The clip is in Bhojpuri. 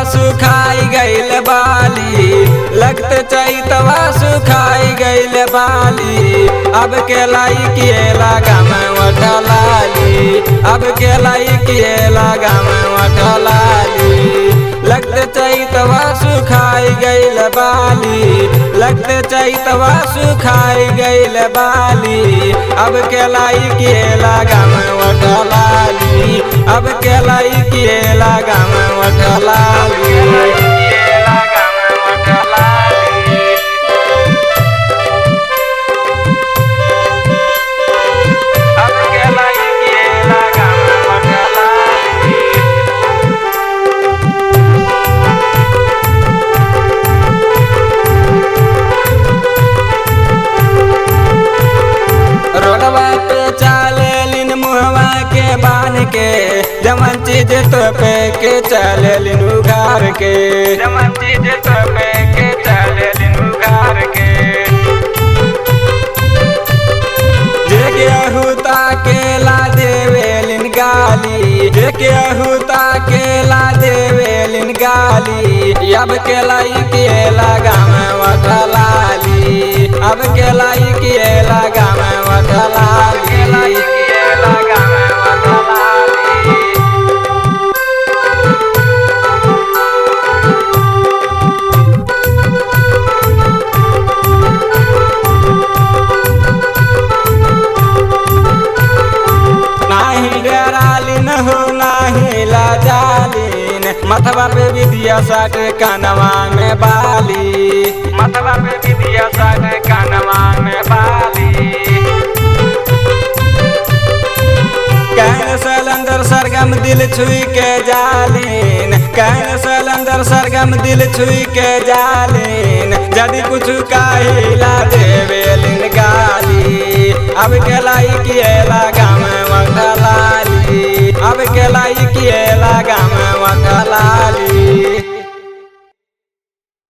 सुखाई गईल बाली, लगते चैतवा सुखाई गईल बाली। अब के लाई किए लगा मैं वठलाली, अब के लाई किए लगा मैं वठलाली। लगते चैतवा सुखाई गईल बाली, लगते चैतवा सुखाई गईल बाली। अब के लाई किए लगा मैं वठलाली, अब के लाई किए लगा मैं वठलाली। जमन चीज तो पे के चले लिन उघार के, जमन चीज तो पे के चले लिन उघार के। जे गेहूता के ला देवे लिन गाली, जे गेहूता के ला देवे लिन गाली। अब के लाई के लगा मैं वठलाली, अब के लाई के लगा मैं वठलाली। मथवा पे विद्या साट कानवा में बाली, मथवा पे विद्या साट कानवा में बाली। कहन सलंदर सरगम दिल छुई के जालीन, कहन सलंदर सरगम दिल छुई के जालीन। यदि कुछ काहिला देवे लिन गाली, अब के लाई किए